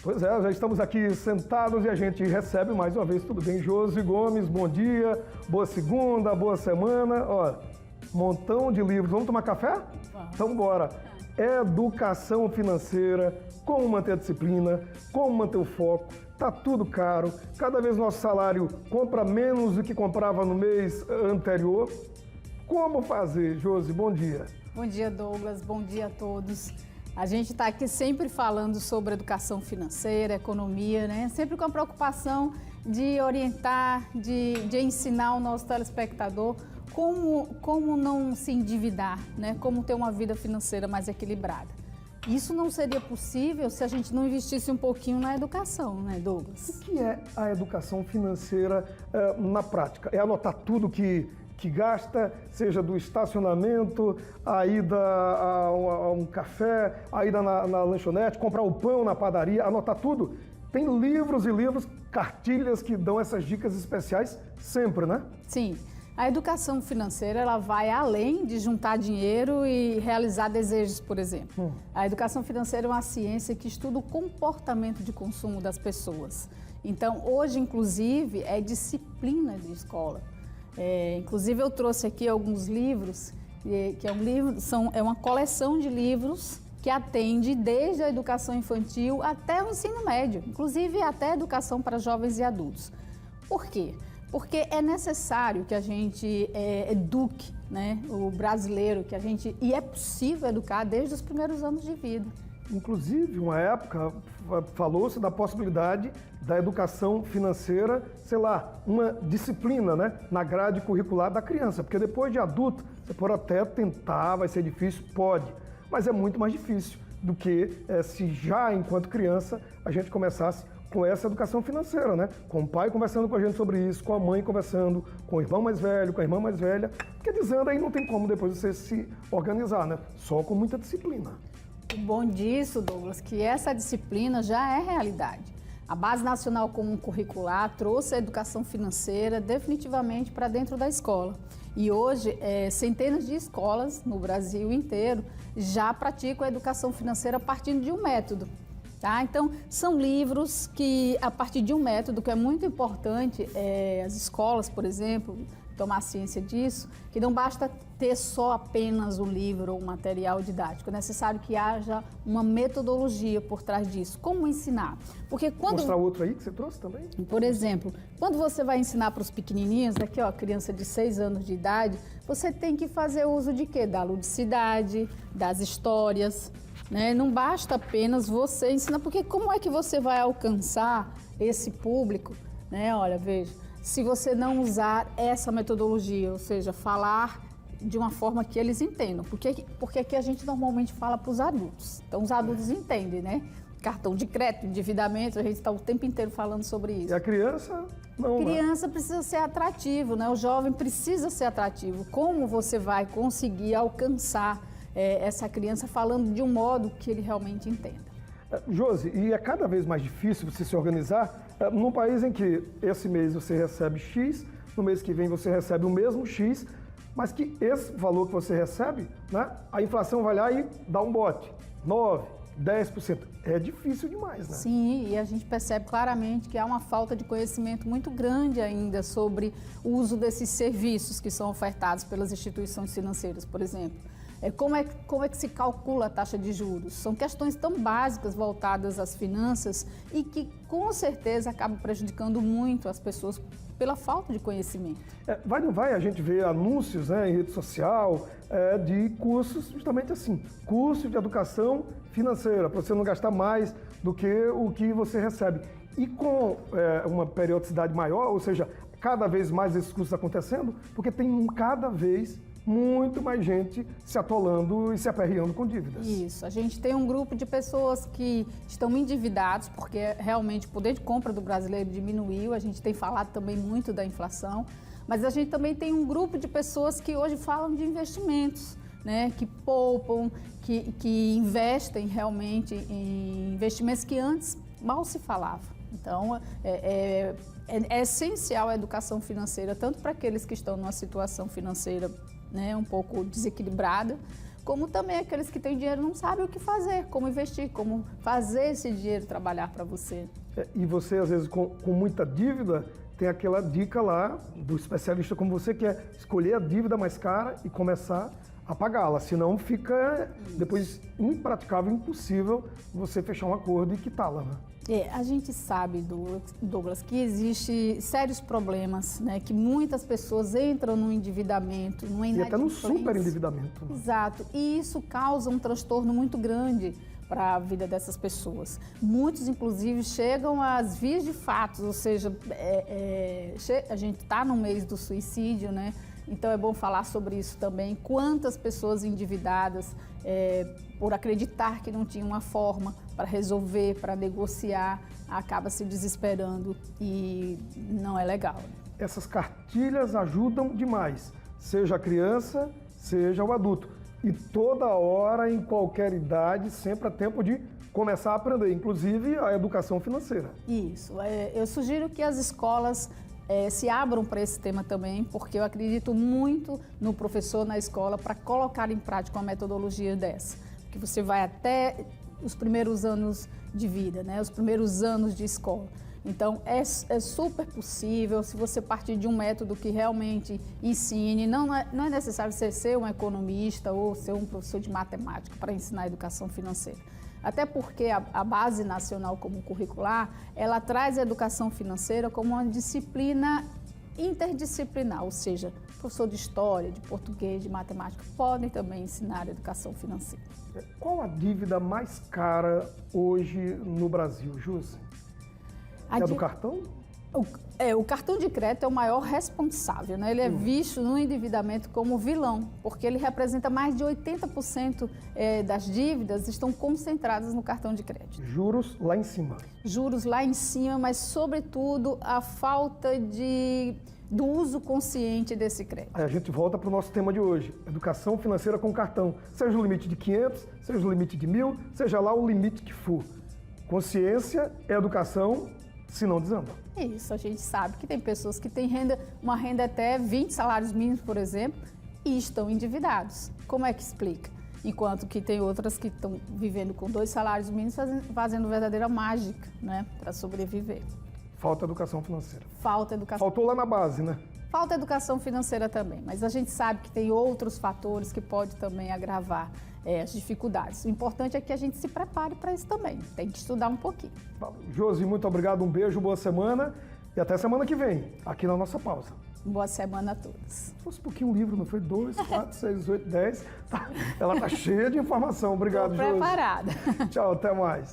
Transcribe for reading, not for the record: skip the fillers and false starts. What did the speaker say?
Pois é, já estamos aqui sentados e a gente recebe mais uma vez, tudo bem? Josi Gomes, bom dia, boa segunda, boa semana. Ó, montão de livros. Vamos tomar café? Então bora. Educação financeira, como manter a disciplina, como manter o foco. Tá tudo caro, cada vez nosso salário compra menos do que comprava no mês anterior. Como fazer, Josi? Bom dia. Bom dia, Douglas. Bom dia a todos. A gente está aqui sempre falando sobre educação financeira, economia, né? Sempre com a preocupação de orientar, de ensinar o nosso telespectador como não se endividar, né? Como ter uma vida financeira mais equilibrada. Isso não seria possível se a gente não investisse um pouquinho na educação, né, Douglas? O que é a educação financeira na prática? É anotar tudo que gasta, seja do estacionamento, a ida a um café, a ida na lanchonete, comprar o pão na padaria, anotar tudo? Tem livros e livros, cartilhas que dão essas dicas especiais sempre, né? Sim. A educação financeira, ela vai além de juntar dinheiro e realizar desejos, por exemplo. A educação financeira é uma ciência que estuda o comportamento de consumo das pessoas. Então, hoje, inclusive, é disciplina de escola. Inclusive, eu trouxe aqui alguns livros, que é uma coleção de livros que atende desde a educação infantil até o ensino médio, inclusive até a educação para jovens e adultos. Por quê? Porque é necessário que a gente eduque, né, o brasileiro, e é possível educar desde os primeiros anos de vida. Inclusive, uma época, falou-se da possibilidade da educação financeira, sei lá, uma disciplina, né, na grade curricular da criança, porque depois de adulto, você pode até tentar, vai ser difícil, pode, mas é muito mais difícil do que se já, enquanto criança, a gente começasse com essa educação financeira, né? Com o pai conversando com a gente sobre isso, com a mãe conversando, com o irmão mais velho, com a irmã mais velha, porque dizendo aí não tem como depois você se organizar, né? Só com muita disciplina. O bom disso, Douglas, que essa disciplina já é realidade. A Base Nacional Comum Curricular trouxe a educação financeira definitivamente para dentro da escola. E hoje, centenas de escolas no Brasil inteiro já praticam a educação financeira partindo de um método. Tá? Então, são livros que, a partir de um método que é muito importante, as escolas, por exemplo, tomar ciência disso, que não basta ter só apenas o livro ou o material didático, é necessário que haja uma metodologia por trás disso. Como ensinar? Porque quando... Mostrar outro aí que você trouxe também? Por exemplo, quando você vai ensinar para os pequenininhos, aqui ó, criança de 6 anos de idade, você tem que fazer uso de quê? Da ludicidade, das histórias, né? Não basta apenas você ensinar, porque como é que você vai alcançar esse público, né? Olha, veja, se você não usar essa metodologia, ou seja, falar de uma forma que eles entendam. Porque aqui a gente normalmente fala para os adultos. Então, os adultos entendem, né? Cartão de crédito, endividamento, a gente está o tempo inteiro falando sobre isso. E a criança não. A criança precisa ser atrativo, né? O jovem precisa ser atrativo. Como você vai conseguir alcançar essa criança falando de um modo que ele realmente entenda? Josi, e é cada vez mais difícil você se organizar num país em que esse mês você recebe X, no mês que vem você recebe o mesmo X, mas que esse valor que você recebe, né, a inflação vai lá e dá um bote, 9%, 10%. É difícil demais, né? Sim, e a gente percebe claramente que há uma falta de conhecimento muito grande ainda sobre o uso desses serviços que são ofertados pelas instituições financeiras, por exemplo. Como é que se calcula a taxa de juros? São questões tão básicas voltadas às finanças e que, com certeza, acabam prejudicando muito as pessoas pela falta de conhecimento. Vai ou não vai, a gente vê anúncios, né, em rede social de cursos, justamente assim, cursos de educação financeira, para você não gastar mais do que o que você recebe. E com uma periodicidade maior, ou seja, cada vez mais esses cursos acontecendo, porque tem cada vez muito mais gente se atolando e se aperreando com dívidas. Isso, a gente tem um grupo de pessoas que estão endividados porque realmente o poder de compra do brasileiro diminuiu, a gente tem falado também muito da inflação, mas a gente também tem um grupo de pessoas que hoje falam de investimentos, né, que poupam, que investem realmente em investimentos que antes mal se falava. Então, é essencial a educação financeira, tanto para aqueles que estão numa situação financeira, né, um pouco desequilibrada, como também aqueles que têm dinheiro não sabem o que fazer, como investir, como fazer esse dinheiro trabalhar para você. E você, às vezes, com muita dívida, tem aquela dica lá do especialista como você, que é escolher a dívida mais cara e começar a pagá-la, senão fica depois impraticável, impossível você fechar um acordo e quitá-la, né? A gente sabe, Douglas, que existem sérios problemas, né? Que muitas pessoas entram no endividamento, numa E até no inadimplência. superendividamento. Né? Exato. E isso causa um transtorno muito grande para a vida dessas pessoas. Muitos, inclusive, chegam às vias de fato, ou seja, a gente está no mês do suicídio, né? Então é bom falar sobre isso também. Quantas pessoas endividadas, por acreditar que não tinha uma forma para resolver, para negociar, acaba se desesperando e não é legal. Essas cartilhas ajudam demais, seja a criança, seja o adulto. E toda hora, em qualquer idade, sempre há tempo de começar a aprender, inclusive a educação financeira. Isso. Eu sugiro que as escolas se abram para esse tema também, porque eu acredito muito no professor na escola para colocar em prática uma metodologia dessa. Porque você vai até os primeiros anos de vida, né? Os primeiros anos de escola. Então, é super possível, se você partir de um método que realmente ensine, não é necessário você ser um economista ou ser um professor de matemática para ensinar a educação financeira. Até porque a Base Nacional Comum Curricular, ela traz a educação financeira como uma disciplina interdisciplinar, ou seja, professor de história, de português, de matemática, podem também ensinar a educação financeira. Qual a dívida mais cara hoje no Brasil, Jússi? É do cartão? O cartão de crédito é o maior responsável, né? Ele é visto no endividamento como vilão, porque ele representa mais de 80% das dívidas estão concentradas no cartão de crédito. Juros lá em cima. Juros lá em cima, mas sobretudo a falta do uso consciente desse crédito. Aí a gente volta para o nosso tema de hoje, educação financeira com cartão. Seja o limite de 500, seja o limite de 1.000, seja lá o limite que for. Consciência é educação, se não desanda. Isso, a gente sabe que tem pessoas que têm uma renda até 20 salários mínimos, por exemplo, e estão endividados. Como é que explica? Enquanto que tem outras que estão vivendo com 2 salários mínimos, fazendo verdadeira mágica, né, para sobreviver. Falta educação financeira. Falta educação. Faltou lá na base, né? Falta educação financeira também, mas a gente sabe que tem outros fatores que podem também agravar as dificuldades. O importante é que a gente se prepare para isso também, tem que estudar um pouquinho. Josi, muito obrigado, um beijo, boa semana e até semana que vem, aqui na nossa pausa. Boa semana a todos. Se fosse um pouquinho o livro, não foi? 2, 4, 6, 8, 10. Ela tá cheia de informação. Obrigado, Josi. Estou preparada. Tchau, até mais.